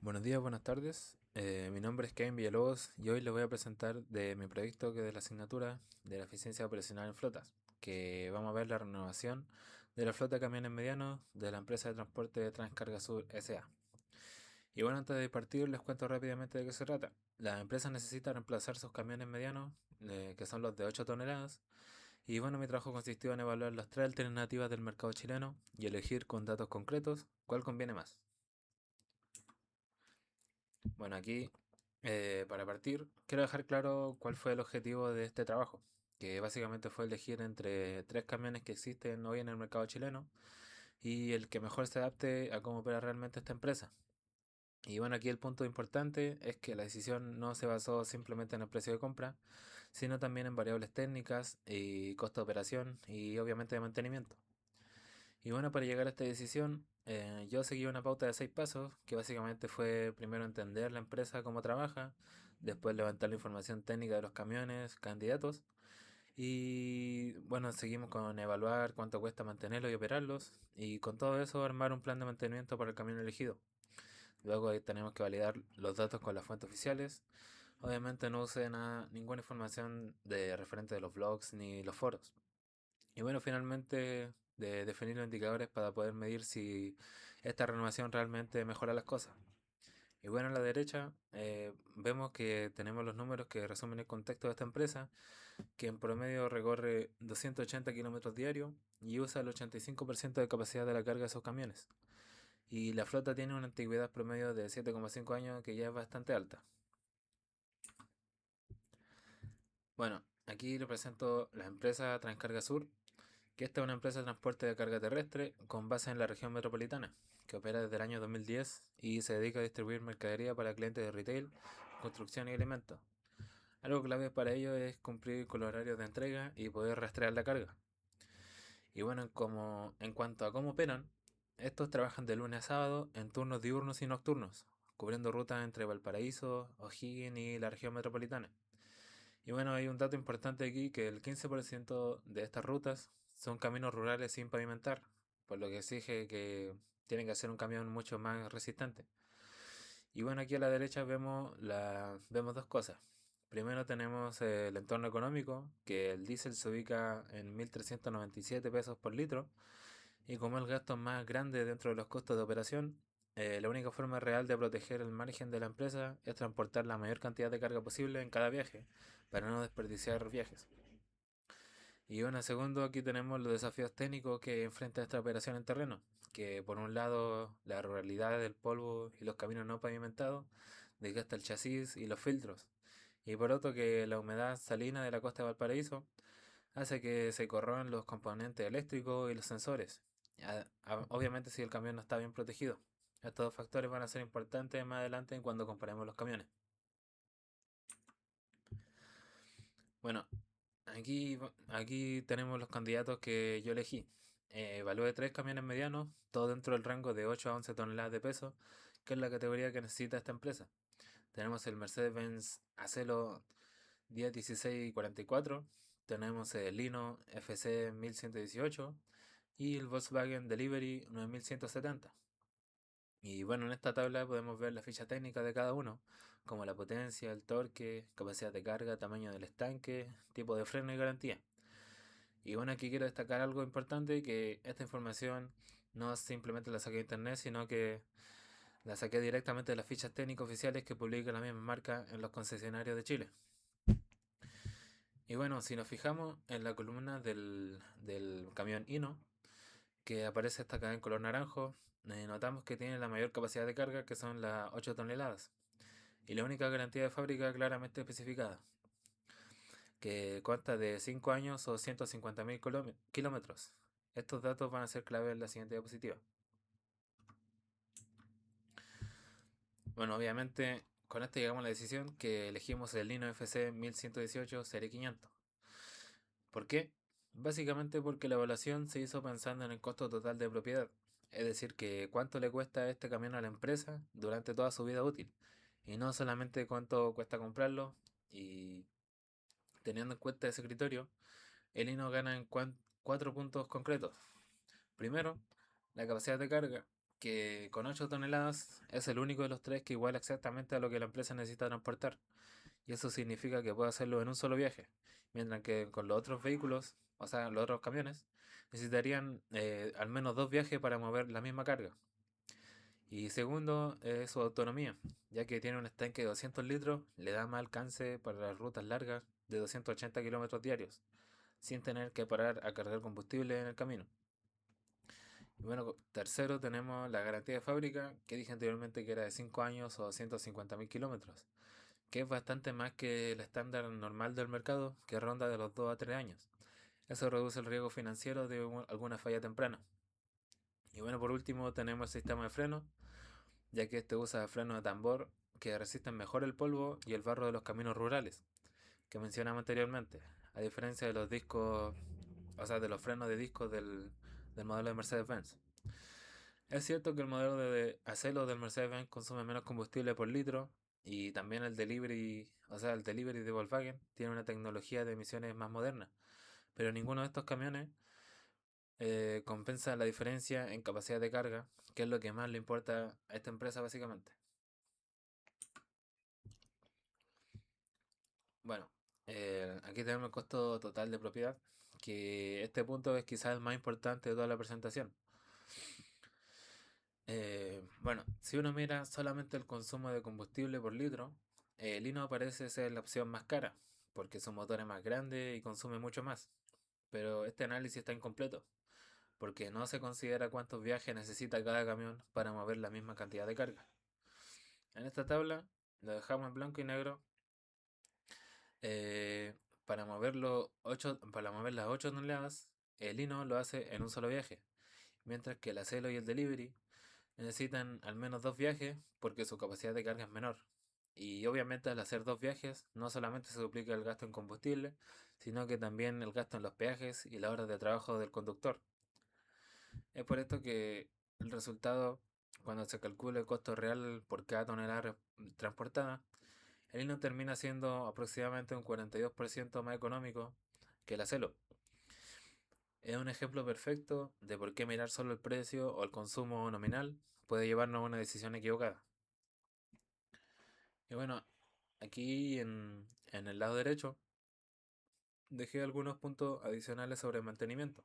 Buenos días, buenas tardes. Mi nombre es Kevin Villalobos y hoy les voy a presentar de mi proyecto que es de la asignatura de la eficiencia operacional en flotas, que vamos a ver la renovación de la flota de camiones medianos de la empresa de transporte Transcarga Sur S.A. Y bueno, antes de partir les cuento rápidamente de qué se trata. La empresa necesita reemplazar sus camiones medianos, que son los de 8 toneladas, y bueno, mi trabajo consistió en evaluar las tres alternativas del mercado chileno y elegir con datos concretos cuál conviene más. Bueno, aquí para partir, quiero dejar claro cuál fue el objetivo de este trabajo, que básicamente fue elegir entre tres camiones que existen hoy en el mercado chileno y el que mejor se adapte a cómo opera realmente esta empresa. Y bueno, aquí el punto importante es que la decisión no se basó simplemente en el precio de compra, sino también en variables técnicas y costo de operación y obviamente de mantenimiento. Y bueno, para llegar a esta decisión, yo seguí una pauta de 6 pasos, que básicamente fue primero entender la empresa, cómo trabaja, después levantar la información técnica de los camiones, candidatos, y bueno, seguimos con evaluar cuánto cuesta mantenerlos y operarlos, y con todo eso armar un plan de mantenimiento para el camión elegido. Luego ahí tenemos que validar los datos con las fuentes oficiales. Obviamente no use nada, ninguna información de referente de los blogs ni los foros. Y bueno, finalmente de definir los indicadores para poder medir si esta renovación realmente mejora las cosas. Y bueno, a la derecha vemos que tenemos los números que resumen el contexto de esta empresa, que en promedio recorre 280 kilómetros diarios y usa el 85% de capacidad de la carga de esos camiones. Y la flota tiene una antigüedad promedio de 7,5 años, que ya es bastante alta. Bueno, aquí represento la empresa Transcarga Sur, que esta es una empresa de transporte de carga terrestre con base en la región metropolitana, que opera desde el año 2010 y se dedica a distribuir mercadería para clientes de retail, construcción y alimentos. Algo clave para ello es cumplir con los horarios de entrega y poder rastrear la carga. Y bueno, en cuanto a cómo operan, estos trabajan de lunes a sábado en turnos diurnos y nocturnos, cubriendo rutas entre Valparaíso, O'Higgins y la región metropolitana. Y bueno, hay un dato importante aquí, que el 15% de estas rutas son caminos rurales sin pavimentar, por lo que exige que tienen que ser un camión mucho más resistente. Y bueno, aquí a la derecha vemos dos cosas. Primero tenemos el entorno económico, que el diésel se ubica en 1.397 pesos por litro, y como el gasto es más grande dentro de los costos de operación, la única forma real de proteger el margen de la empresa es transportar la mayor cantidad de carga posible en cada viaje, para no desperdiciar viajes. Y bueno, segundo, aquí tenemos los desafíos técnicos que enfrenta esta operación en terreno, que por un lado la ruralidad del polvo y los caminos no pavimentados desgasta el chasis y los filtros, y por otro que la humedad salina de la costa de Valparaíso hace que se corroan los componentes eléctricos y los sensores, obviamente si el camión no está bien protegido. Estos dos factores van a ser importantes más adelante cuando comparemos los camiones. Bueno, aquí tenemos los candidatos que yo elegí. Evalué tres camiones medianos, todo dentro del rango de 8 a 11 toneladas de peso, que es la categoría que necesita esta empresa. Tenemos el Mercedes-Benz Acelo 101644, tenemos el Lino FC 1118 y el Volkswagen Delivery 9170. Y bueno, en esta tabla podemos ver la ficha técnica de cada uno, como la potencia, el torque, capacidad de carga, tamaño del estanque, tipo de freno y garantía. Y bueno, aquí quiero destacar algo importante, que esta información no simplemente la saqué de internet, sino que la saqué directamente de las fichas técnicas oficiales que publica la misma marca en los concesionarios de Chile. Y bueno, si nos fijamos en la columna del camión Hino, que aparece destacada en color naranjo, notamos que tiene la mayor capacidad de carga, que son las 8 toneladas, y la única garantía de fábrica claramente especificada, que consta de 5 años o 150.000 kilómetros. Estos datos van a ser clave en la siguiente diapositiva. Bueno, obviamente con esto llegamos a la decisión que elegimos el Lino FC 1118 Serie 500. ¿Por qué? Básicamente porque la evaluación se hizo pensando en el costo total de propiedad, es decir, que cuánto le cuesta este camión a la empresa durante toda su vida útil, y no solamente cuánto cuesta comprarlo. Y teniendo en cuenta ese criterio, el Hino gana en 4 puntos concretos. Primero, la capacidad de carga. que con 8 toneladas es el único de los tres que iguala exactamente a lo que la empresa necesita transportar. Y eso significa que puede hacerlo en un solo viaje. Mientras que con los otros vehículos, o sea, los otros camiones, necesitarían al menos 2 viajes para mover la misma carga. Y segundo, es su autonomía, ya que tiene un estanque de 200 litros, le da más alcance para las rutas largas de 280 kilómetros diarios, sin tener que parar a cargar combustible en el camino. Y bueno, tercero tenemos la garantía de fábrica, que dije anteriormente que era de 5 años o 150.000 kilómetros, que es bastante más que el estándar normal del mercado, que ronda de los 2 a 3 años. Eso reduce el riesgo financiero de alguna falla temprana. Y bueno, por último tenemos el sistema de freno, ya que este usa frenos de tambor que resisten mejor el polvo y el barro de los caminos rurales, que mencionamos anteriormente, a diferencia de los discos, o sea, de los frenos de discos del modelo de Mercedes-Benz. Es cierto que el modelo de acelo del Mercedes-Benz consume menos combustible por litro y también el delivery, o sea, el delivery de Volkswagen tiene una tecnología de emisiones más moderna, pero ninguno de estos camiones compensa la diferencia en capacidad de carga, que es lo que más le importa a esta empresa básicamente. Bueno, aquí tenemos el costo total de propiedad, que este punto es quizás el más importante de toda la presentación. Bueno, si uno mira solamente el consumo de combustible por litro, el Hino parece ser la opción más cara, porque su motor es más grande y consume mucho más. Pero este análisis está incompleto, porque no se considera cuántos viajes necesita cada camión para mover la misma cantidad de carga. En esta tabla lo dejamos en blanco y negro. eh, para mover las 8 toneladas, el Hino lo hace en un solo viaje, mientras que el Acelo y el Delivery necesitan al menos 2 viajes porque su capacidad de carga es menor. Y obviamente al hacer 2 viajes no solamente se duplica el gasto en combustible, sino que también el gasto en los peajes y las horas de trabajo del conductor. Es por esto que el resultado, cuando se calcula el costo real por cada tonelada transportada, el Hino termina siendo aproximadamente un 42% más económico que el acelo. Es un ejemplo perfecto de por qué mirar solo el precio o el consumo nominal puede llevarnos a una decisión equivocada. Y bueno, aquí en el lado derecho dejé algunos puntos adicionales sobre el mantenimiento.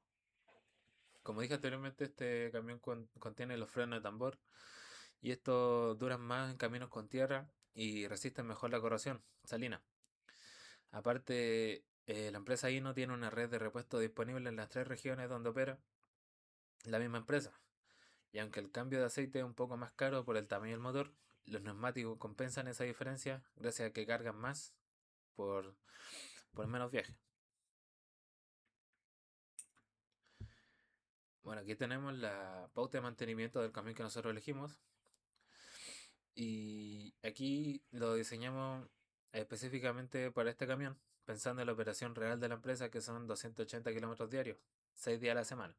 Como dije anteriormente, este camión contiene los frenos de tambor y estos duran más en caminos con tierra y resisten mejor la corrosión salina. Aparte, la empresa Hino tiene una red de repuesto disponible en las 3 regiones donde opera la misma empresa. Y aunque el cambio de aceite es un poco más caro por el tamaño del motor, los neumáticos compensan esa diferencia gracias a que cargan más por, por menos viaje. Bueno, aquí tenemos la pauta de mantenimiento del camión que nosotros elegimos. Y aquí lo diseñamos específicamente para este camión, pensando en la operación real de la empresa, que son 280 kilómetros diarios, 6 días a la semana.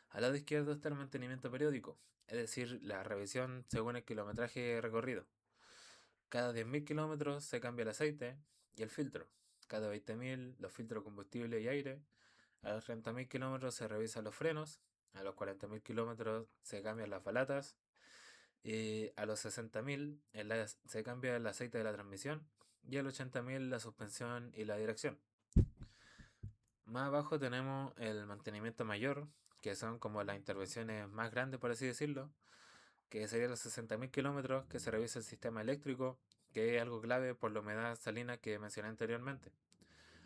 Al lado izquierdo está el mantenimiento periódico, es decir, la revisión según el kilometraje recorrido. Cada 10.000 kilómetros se cambia el aceite y el filtro. Cada 20.000 los filtros de combustible y aire. A los 30.000 kilómetros se revisan los frenos. A los 40.000 kilómetros se cambian las balatas. Y a los 60.000 se cambia el aceite de la transmisión. Y a los 80.000 la suspensión y la dirección. Más abajo tenemos el mantenimiento mayor, que son como las intervenciones más grandes, por así decirlo, que sería los 60.000 kilómetros, que se revisa el sistema eléctrico, que es algo clave por la humedad salina que mencioné anteriormente.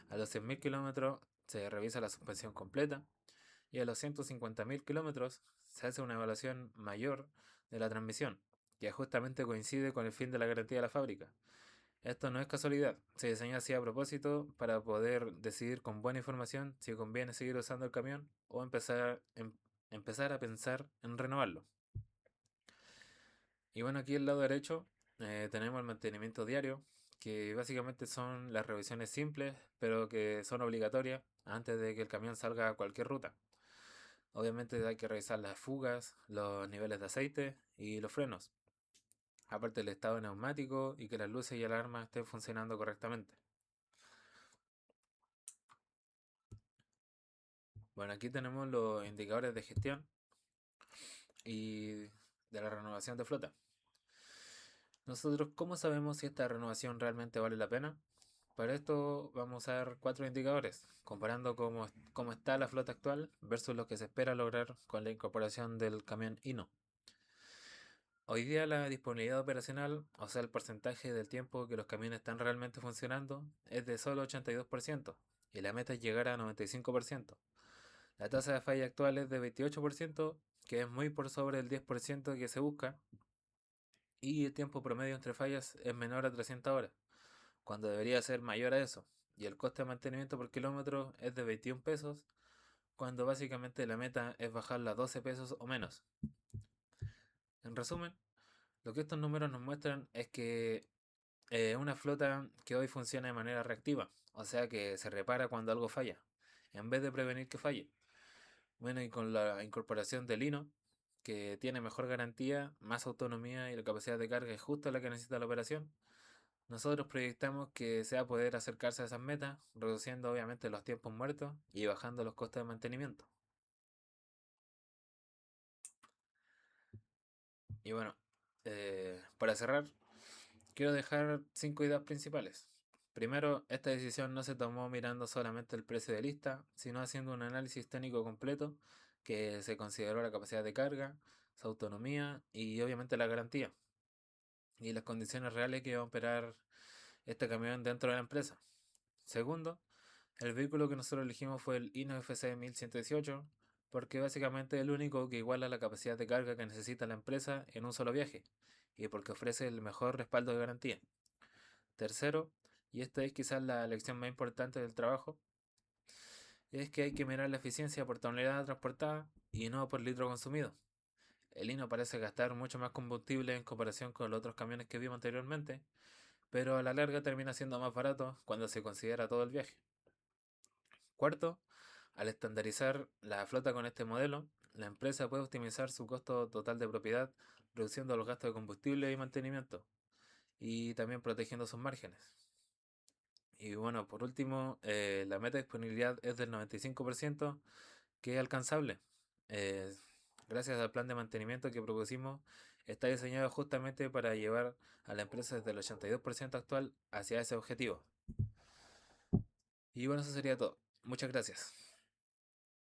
A los 100.000 kilómetros se revisa la suspensión completa y a los 150.000 kilómetros se hace una evaluación mayor de la transmisión, que justamente coincide con el fin de la garantía de la fábrica. Esto no es casualidad, se diseñó así a propósito para poder decidir con buena información si conviene seguir usando el camión o empezar a pensar en renovarlo. Y bueno, aquí al lado derecho tenemos el mantenimiento diario, que básicamente son las revisiones simples, pero que son obligatorias antes de que el camión salga a cualquier ruta. Obviamente hay que revisar las fugas, los niveles de aceite y los frenos. Aparte del estado neumático y que las luces y alarmas estén funcionando correctamente. Bueno, aquí tenemos los indicadores de gestión. y de la renovación de flota. Nosotros, ¿cómo sabemos si esta renovación realmente vale la pena? Para esto vamos a usar cuatro indicadores, comparando cómo está la flota actual versus lo que se espera lograr con la incorporación del camión Hino. Hoy día la disponibilidad operacional, o sea el porcentaje del tiempo que los camiones están realmente funcionando, es de solo 82% y la meta es llegar a 95%. La tasa de falla actual es de 28%, que es muy por sobre el 10% que se busca, y el tiempo promedio entre fallas es menor a 300 horas, cuando debería ser mayor a eso, y el coste de mantenimiento por kilómetro es de 21 pesos, cuando básicamente la meta es bajarla a 12 pesos o menos. En resumen, lo que estos números nos muestran es que una flota que hoy funciona de manera reactiva, o sea que se repara cuando algo falla, en vez de prevenir que falle. Bueno, y con la incorporación del Lino, que tiene mejor garantía, más autonomía y la capacidad de carga es justo la que necesita la operación, nosotros proyectamos que se va a poder acercarse a esas metas, reduciendo obviamente los tiempos muertos y bajando los costos de mantenimiento. Y bueno, para cerrar, quiero dejar 5 ideas principales. Primero, esta decisión no se tomó mirando solamente el precio de lista, sino haciendo un análisis técnico completo que se consideró la capacidad de carga, su autonomía y obviamente la garantía y las condiciones reales que va a operar este camión dentro de la empresa. Segundo, el vehículo que nosotros elegimos fue el Hino FC 1118 porque básicamente es el único que iguala la capacidad de carga que necesita la empresa en un solo viaje y porque ofrece el mejor respaldo de garantía. Tercero, y esta es quizás la lección más importante del trabajo, es que hay que mirar la eficiencia por tonelada transportada y no por litro consumido. El Hino parece gastar mucho más combustible en comparación con los otros camiones que vimos anteriormente, pero a la larga termina siendo más barato cuando se considera todo el viaje. Cuarto, al estandarizar la flota con este modelo, la empresa puede optimizar su costo total de propiedad, reduciendo los gastos de combustible y mantenimiento, y también protegiendo sus márgenes. Y bueno, por último, la meta de disponibilidad es del 95%, que es alcanzable. Eh, Gracias al plan de mantenimiento que propusimos, está diseñado justamente para llevar a la empresa desde el 82% actual hacia ese objetivo. Y bueno, eso sería todo. Muchas gracias.